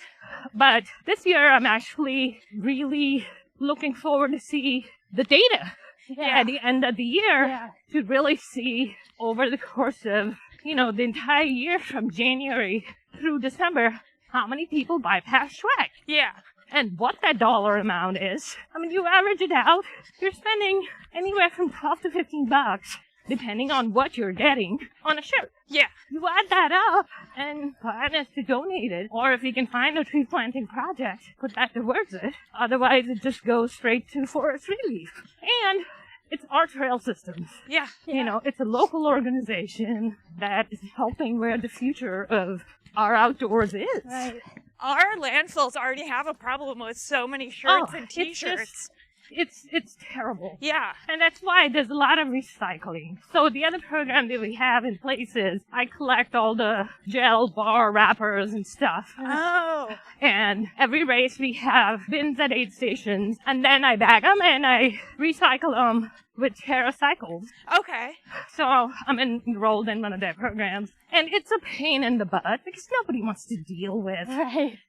But this year, I'm actually really looking forward to see the data at the end of the year to really see over the course of, the entire year from January through December, how many people bypass Shrek. Yeah. And what that dollar amount is. I mean, you average it out, you're spending anywhere from $12 to $15, depending on what you're getting on a shirt. Yeah. You add that up, and plan is to donate it. Or if you can find a tree planting project, put that towards it. Otherwise, it just goes straight to forest relief. And it's our trail systems. Yeah. It's a local organization that is helping where the future of our outdoors is. Right. Our landfills already have a problem with so many shirts and t-shirts. It's terrible. Yeah. And that's why there's a lot of recycling. So the other program that we have in place is I collect all the gel bar wrappers and stuff. Oh. And every race we have bins at aid stations, and then I bag them and I recycle them with TerraCycles. Okay. So I'm enrolled in one of their programs, and it's a pain in the butt because nobody wants to deal with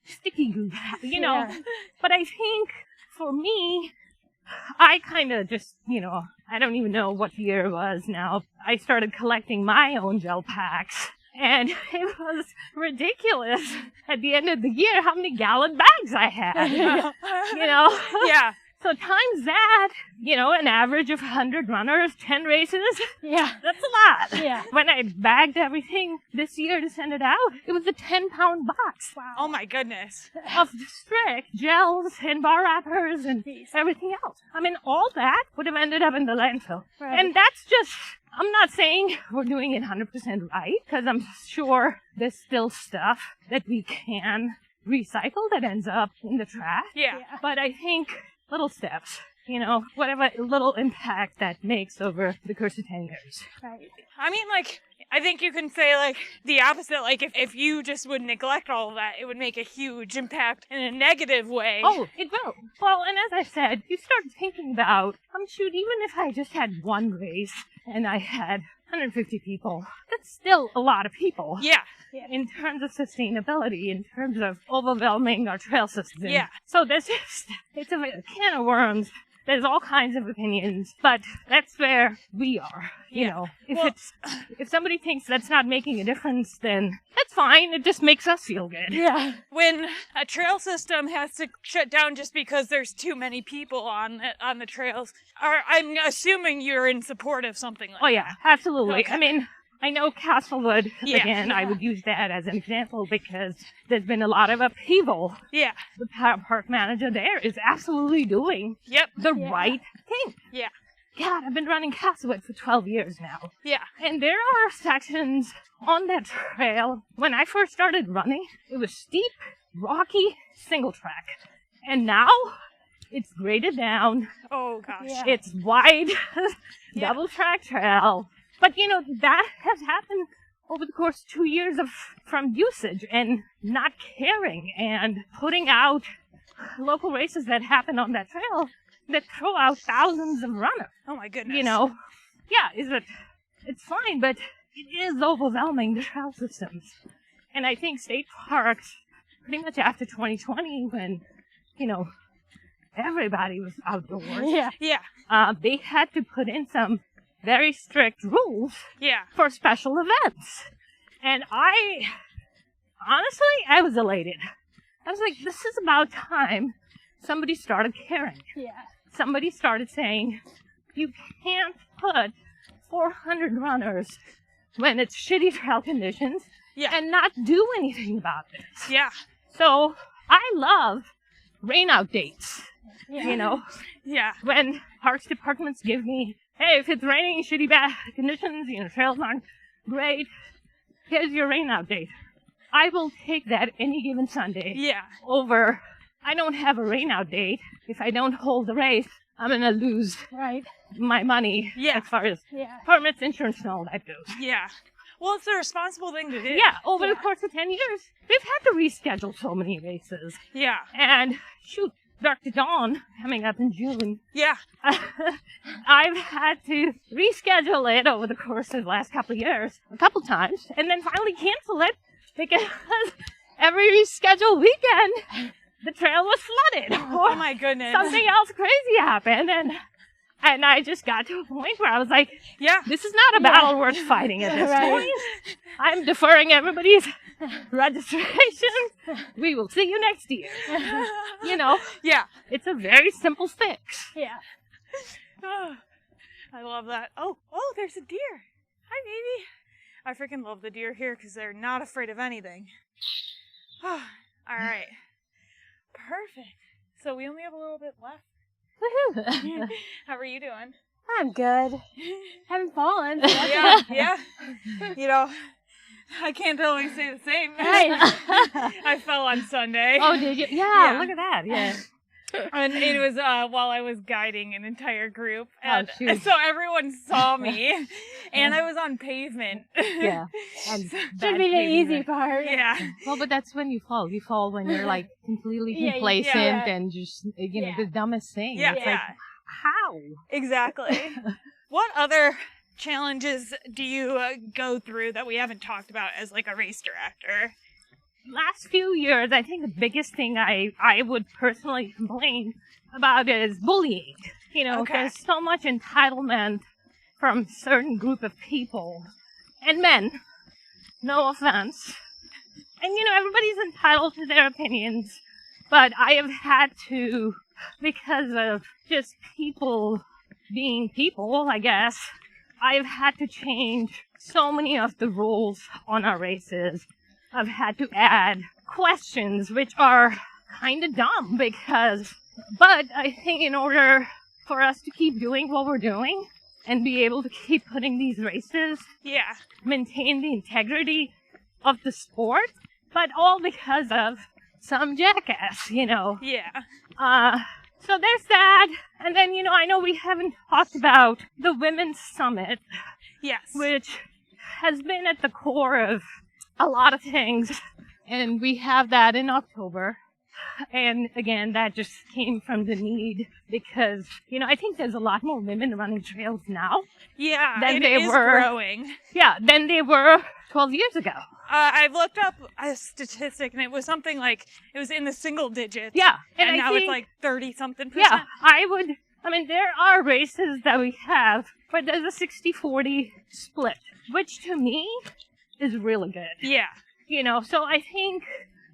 sticky glue, Yeah. But I think for me, I kind of just, I don't even know what year it was now. I started collecting my own gel packs, and it was ridiculous at the end of the year how many gallon bags I had, Yeah. So times that, an average of 100 runners, 10 races. Yeah. That's a lot. Yeah. When I bagged everything this year to send it out, it was a 10-pound box. Wow. Oh my goodness. Of strict gels and bar wrappers and everything else. I mean, all that would have ended up in the landfill. Right. And that's just, I'm not saying we're doing it 100% right, because I'm sure there's still stuff that we can recycle that ends up in the trash. Yeah. But I think little steps, whatever little impact that makes over the course of 10 years. Right. I mean, I think you can say, the opposite. If you just would neglect all of that, it would make a huge impact in a negative way. Oh, it will. Well, and as I said, you start thinking about, even if I just had one race and I had 150 people, that's still a lot of people. Yeah. In terms of sustainability, in terms of overwhelming our trail system. Yeah. So it's a can of worms. There's all kinds of opinions, but that's where we are. If somebody thinks that's not making a difference, then that's fine. It just makes us feel good. Yeah. When a trail system has to shut down just because there's too many people on the trails, I'm assuming you're in support of something like that. Oh yeah, absolutely. Okay. I mean, I know Castlewood, Yeah. I would use that as an example because there's been a lot of upheaval. Yeah. The park manager there is absolutely doing the right thing. Yeah. God, I've been running Castlewood for 12 years now. Yeah. And there are sections on that trail. When I first started running, it was steep, rocky, single track. And now it's graded down. Oh, gosh. Yeah. It's wide, double track trail. But, that has happened over the course of 2 years from usage and not caring and putting out local races that happen on that trail that throw out thousands of runners. Oh, my goodness. It's fine, but it is overwhelming, the trail systems. And I think state parks, pretty much after 2020, when, everybody was outdoors. Yeah. They had to put in some very strict rules for special events. And I was elated. I was like, this is about time somebody started caring. Yeah. Somebody started saying, you can't put 400 runners when it's shitty trail conditions and not do anything about this. Yeah. So I love rain out dates. Yeah. When parks departments give me, hey, if it's raining, shitty bad conditions, trails aren't great, here's your rain out date. I will take that any given Sunday. Yeah. Over, I don't have a rain out date. If I don't hold the race, I'm going to lose my money as far as permits, insurance, and all that goes. Yeah. Well, it's a responsible thing to do. Yeah, over the course of 10 years, we've had to reschedule so many races. Yeah. And shoot, Dark to Dawn coming up in June. Yeah. I've had to reschedule it over the course of the last couple of years, a couple times, and then finally cancel it because every scheduled weekend, the trail was flooded. Oh my goodness. Something else crazy happened, and I just got to a point where I was like, Yeah. this is not a battle worth fighting at this point. I'm deferring everybody's registration. We will see you next year. You know, Yeah. it's a very simple fix. Yeah. Oh, I love that. Oh, there's a deer. Hi, baby. I freaking love the deer here because they're not afraid of anything. All right. Perfect. So we only have a little bit left. Woohoo. How are you doing? I'm good. Haven't fallen. So that's Yeah, yeah. You know, I can't totally say the same. Right. I fell on Sunday. Oh, did you? Yeah. Look at that. Yeah. And it was while I was guiding an entire group. And shoot. so everyone saw me. And I was on pavement. Yeah. And should be the easy part. Yeah. Well, but that's when you fall. You fall when you're like completely Yeah, complacent yeah. and just, you know, Yeah. the dumbest thing. Yeah. It's like, how? Exactly. What other challenges do you go through that we haven't talked about as like a race director? Last few years, I think the biggest thing I would personally complain about is bullying. You know, Okay. there's so much entitlement from a certain group of people and men. No offense. And, you know, everybody's entitled to their opinions, but I have had to, because of just people being people, I guess, I've had to change so many of the rules on our races. I've had to add questions, which are kind of dumb but I think in order for us to keep doing what we're doing and be able to keep putting these races, Yeah. maintain the integrity of the sport, but all because of some jackass, you know. Yeah. So there's that. And then, you know, I know we haven't talked about the Women's Summit, Yes. which has been at the core of a lot of things, and we have that in October. And again, that just came from the need because, you know, I think there's a lot more women running trails now Yeah. than It they is were. growing. Yeah, than they were 12 years ago. I've looked up a statistic, and it was something like it was in the single digits. Yeah, And I now think, it's like 30-something%. yeah, I mean, there are races that we have, but there's a 60-40 split, which to me is really good. Yeah. You know, so I think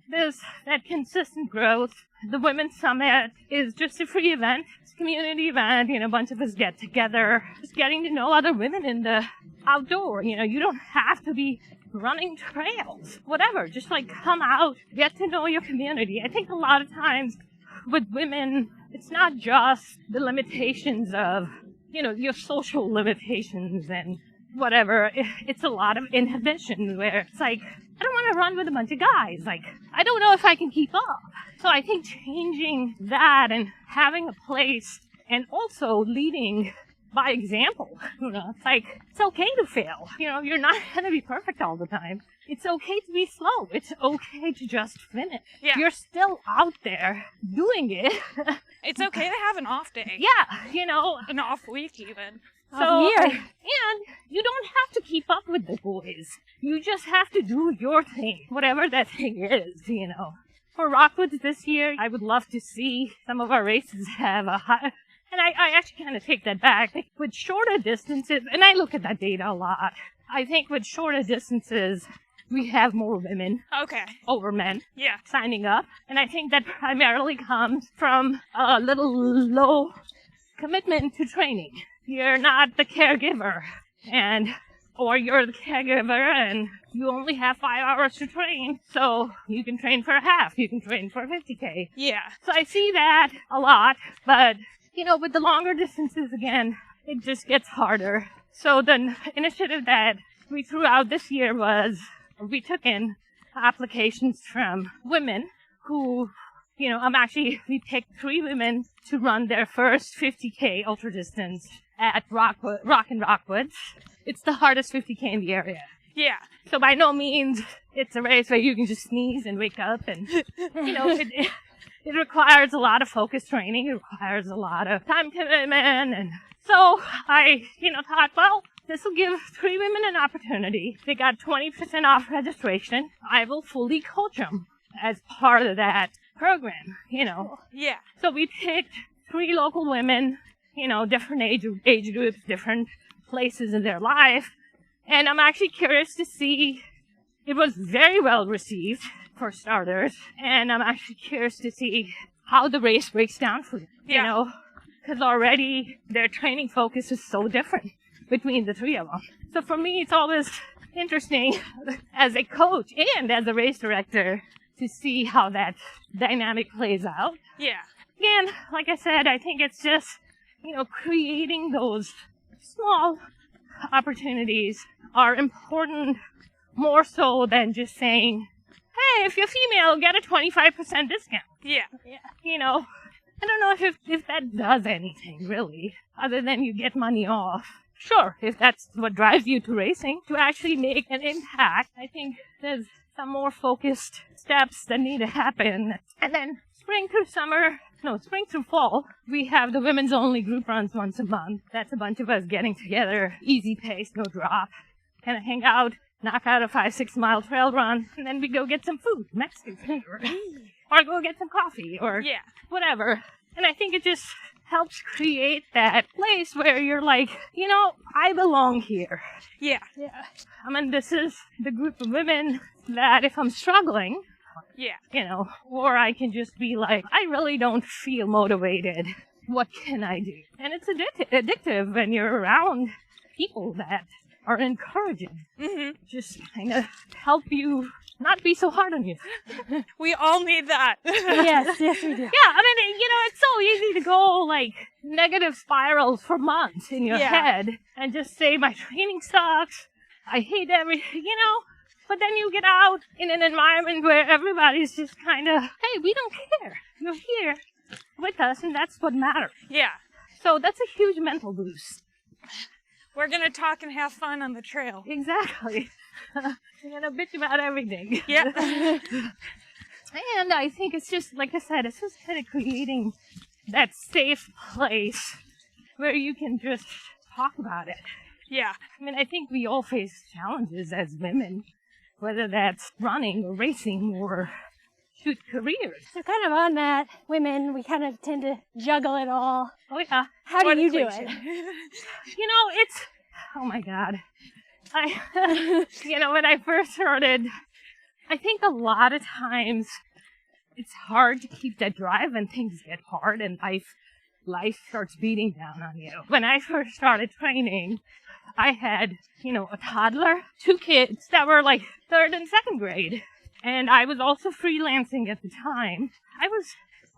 there's that consistent growth. The Women's Summit is just a free event. It's a community event. You know, a bunch of us get together, just getting to know other women in the outdoor. You know, you don't have to be running trails, whatever. Just like come out, get to know your community. I think a lot of times with women, it's not just the limitations of, you know, your social limitations and whatever. It's a lot of inhibition where it's like, I don't want to run with a bunch of guys. Like, I don't know if I can keep up. So I think changing that and having a place and also leading by example, you know, it's like, it's okay to fail. You know, you're not going to be perfect all the time. It's okay to be slow. It's okay to just finish. Yeah. You're still out there doing it. It's okay to have an off day. Yeah, you know. An off week, even. So, Year. and you don't have to keep up with the boys. You just have to do your thing, whatever that thing is, you know. For Rockwoods this year, I would love to see some of our races have a high, and I actually kind of take that back. Like, with shorter distances, and I look at that data a lot, I think with shorter distances, we have more women Okay. over men Yeah. signing up. And I think that primarily comes from a little low commitment to training. You're not the caregiver, or you're the caregiver and you only have 5 hours to train, so you can train for a half, you can train for 50K. Yeah. So I see that a lot, but, you know, with the longer distances again, it just gets harder. So the initiative that we threw out this year was, we took in applications from women who, you know, we picked 3 women to run their first 50K ultra distance at Rock and Rockwoods. It's the hardest 50K in the area. Yeah. So by no means it's a race where you can just sneeze and wake up and, you know, it requires a lot of focus training. It requires a lot of time commitment. And so I, you know, thought, well, this will give 3 women an opportunity. They got 20% off registration. I will fully coach them. as part of that program, you know. Yeah. So we picked 3 local women, you know, different age groups, different places in their life. And I'm actually curious to see, it was very well received for starters. And I'm actually curious to see how the race breaks down for them, you know, because already their training focus is so different between the 3 of them. So for me, it's always interesting as a coach and as a race director to see how that dynamic plays out. Yeah. Again, like I said, I think it's just, you know, creating those small opportunities are important more so than just saying, hey, if you're female, get a 25% discount. Yeah. You know, I don't know if that does anything, really, other than you get money off. Sure, if that's what drives you to racing, to actually make an impact, I think there's some more focused steps that need to happen. And then spring through fall, we have the women's only group runs once a month. That's a bunch of us getting together, easy pace, no drop, kind of hang out, knock out a 5-6 mile trail run, and then we go get some food, Mexican food, or go get some coffee, or whatever. And I think it just helps create that place where you're like, you know, I belong here. Yeah. I mean, this is the group of women that if I'm struggling, you know, or I can just be like, I really don't feel motivated. What can I do? And it's addictive when you're around people that are encouraging. Mm-hmm. Just kind of help you not be so hard on you. We all need that. Yes, we do. Yeah, I mean, you know, it's so easy to go like negative spirals for months in your head and just say my training sucks. I hate everything, you know. But then you get out in an environment where everybody's just kind of, hey, we don't care. You're here with us, and that's what matters. Yeah. So that's a huge mental boost. We're going to talk and have fun on the trail. Exactly. We're going to bitch about everything. Yeah. And I think it's just, like I said, it's just kind of creating that safe place where you can just talk about it. Yeah. I mean, I think we all face challenges as women, whether that's running or racing or shoot careers. So kind of on that, women, we kind of tend to juggle it all. Oh, yeah. How do you do it? You know, it's, oh my God. You know, when I first started, I think a lot of times it's hard to keep that drive when things get hard and life starts beating down on you. When I first started training, I had, you know, a toddler, 2 kids that were like 3rd and 2nd grade. And I was also freelancing at the time. I was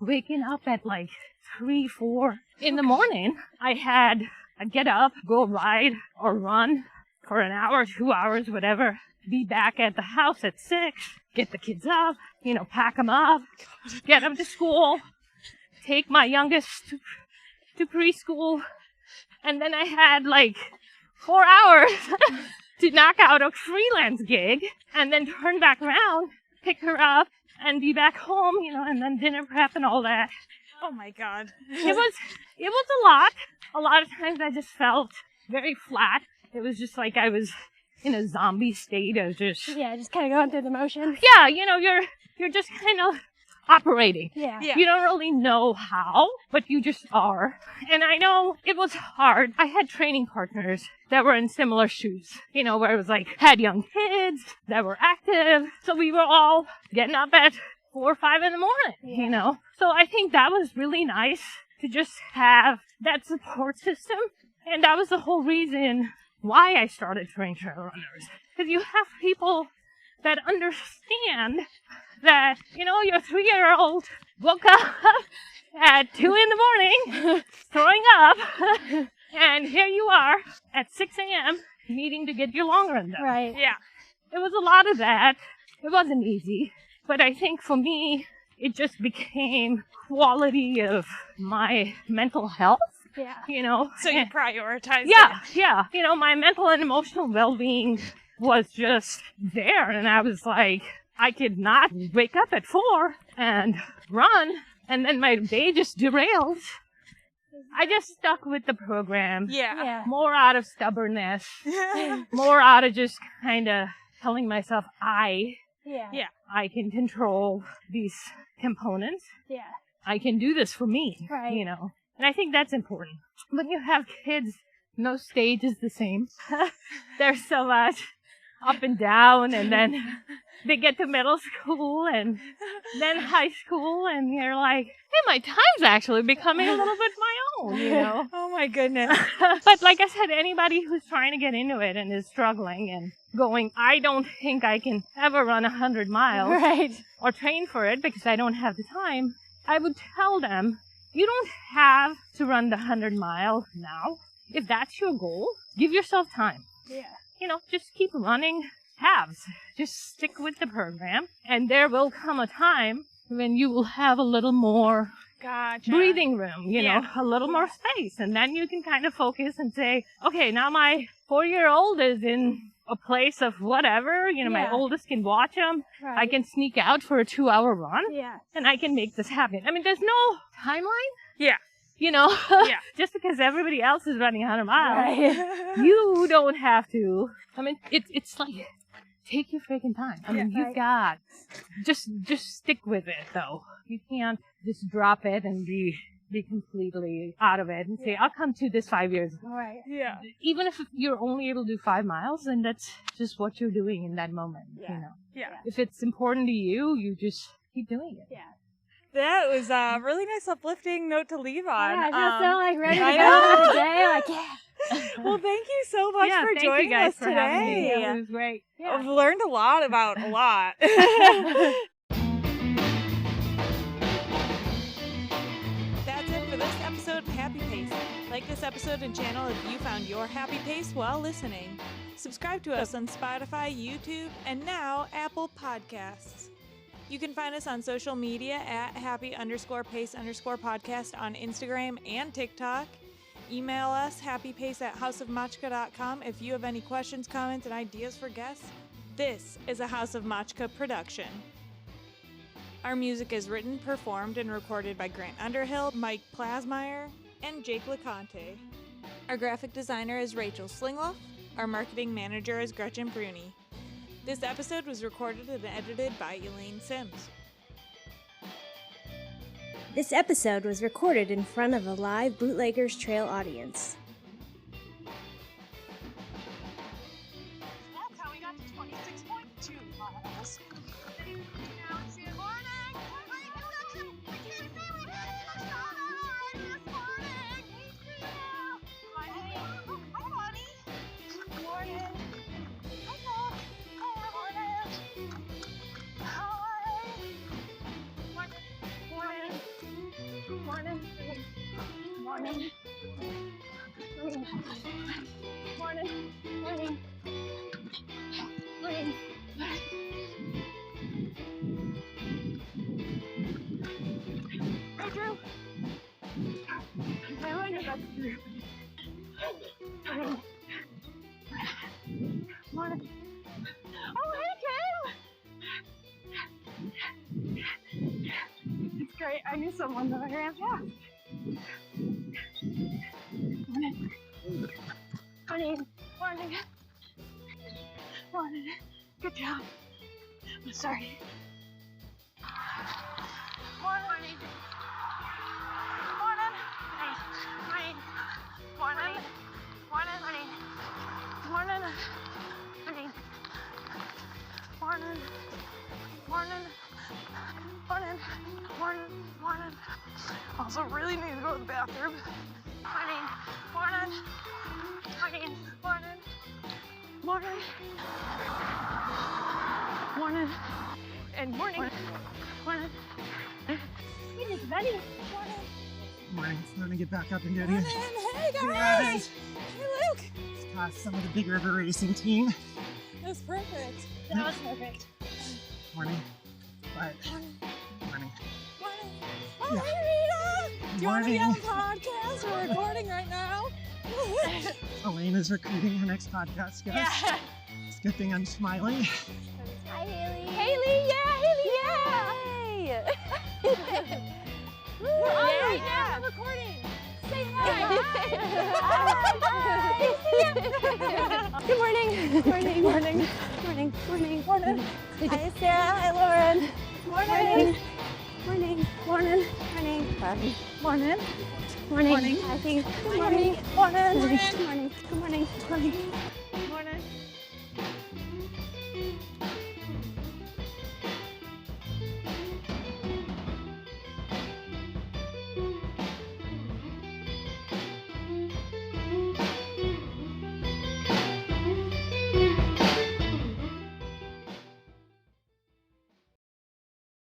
waking up at like 3, 4 in the morning. I'd get up, go ride or run for an hour, 2 hours, whatever. Be back at the house at 6, get the kids up, you know, pack them up, get them to school, take my youngest to preschool. And then I had like 4 hours to knock out a freelance gig and then turn back around, pick her up, and be back home, you know, and then dinner prep and all that. Oh my God. It was a lot. A lot of times I just felt very flat. It was just like I was in a zombie state of just... Yeah, just kind of going through the motions. Yeah, you know, you're just kind of operating. Yeah. You don't really know how, but you just are. And I know it was hard. I had training partners that were in similar shoes, you know, where it was like, had young kids that were active. So we were all getting up at 4 or 5 in the morning, you know. So I think that was really nice to just have that support system. And that was the whole reason why I started training trail runners. Because you have people that understand that, you know, your 3-year-old woke up at 2 in the morning, throwing up, and here you are at 6 a.m. needing to get your long run done. Right. Yeah. It was a lot of that. It wasn't easy. But I think for me, it just became quality of my mental health. Yeah. You know? So you prioritize it. Yeah. You know, my mental and emotional well-being was just there. And I was like, I could not wake up at 4 and run. And then my day just derailed. I just stuck with the program. Yeah. More out of stubbornness. More out of just kind of telling myself I Yeah. Yeah. I can control these components. Yeah. I can do this for me, Right. you know. And I think that's important. When you have kids, no stage is the same. There's so much up and down, and then they get to middle school and then high school, and you're like, hey, my time's actually becoming a little bit my own, you know. Oh my goodness. But like I said, anybody who's trying to get into it and is struggling and going, I don't think I can ever run 100 miles Right. or train for it because I don't have the time, I would tell them, you don't have to run the 100 miles now. If that's your goal, give yourself time. Yeah. You know, just keep running halves. Just stick with the program, and there will come a time when you will have a little more Gotcha. breathing room, you know, Yeah. a little more space. And then you can kind of focus and say, okay, now my 4-year-old is in a place of whatever, you know, my Yeah. oldest can watch him. Right. I can sneak out for a 2-hour run, Yeah. and I can make this happen. I mean, there's no timeline, Yeah. you know, Yeah. just because everybody else is running 100 miles. Right. You don't have to. I mean, it's like, take your freaking time. I mean, Yeah, you've right. got, just stick with it, though. You can't just drop it and be completely out of it and say, I'll come to this 5 years. Right. Yeah. Even if you're only able to do 5 miles, then that's just what you're doing in that moment, Yeah. you know. Yeah. If it's important to you, you just keep doing it. Yeah. That was a really nice uplifting note to leave on. Yeah, I just feel like ready to I go know. for the day. Like, yeah. Well, thank you so much Yeah, for thank you joining guys us for having me. today. Yeah, it was great. I've learned a lot about a lot. That's it for this episode of Happy Pace. Like this episode and channel if you found your happy pace while listening. Subscribe to us on Spotify, YouTube, and now Apple Podcasts. You can find us on social media at happy_pace_podcast on Instagram and TikTok. Email us happypace@houseofmachka.com if you have any questions, comments, and ideas for guests. This is a House of Machka production. Our music is written, performed, and recorded by Grant Underhill, Mike Plasmeier, and Jake Laconte. Our graphic designer is Rachel Slingluff. Our marketing manager is Gretchen Brune. This episode was recorded and edited by Elaine Sims. This episode was recorded in front of a live Bootleggers Trail audience. That's how we got to 26.2 miles. It's great. I knew someone that I ran past. Morning. Good job. I'm sorry. Morning. Also really need to go to the bathroom. Morning. And morning. It is ready. Morning. Starting to get back up and dirty. Hey guys! Guys. Hey Luke! Some of the Big River Racing team. That's perfect. That was perfect. Morning. But morning. Oh, Yeah. hey Rita! Do you want to be on Morning. the podcast? We're recording right now. Elaine is recruiting her next podcast guest. Yeah. It's a good thing I'm smiling. Hi, Haley. Haley, yeah, We're on right now. We're recording. Say hi. Hi. Good morning. Morning. Morning. Morning. Morning. Morning. Hi, Sarah. Hi, Lauren. Morning. Morning. Morning. Morning. Morning. Morning. Morning. Happy. Good Morning. morning. Morning. Good morning. Good morning. Morning.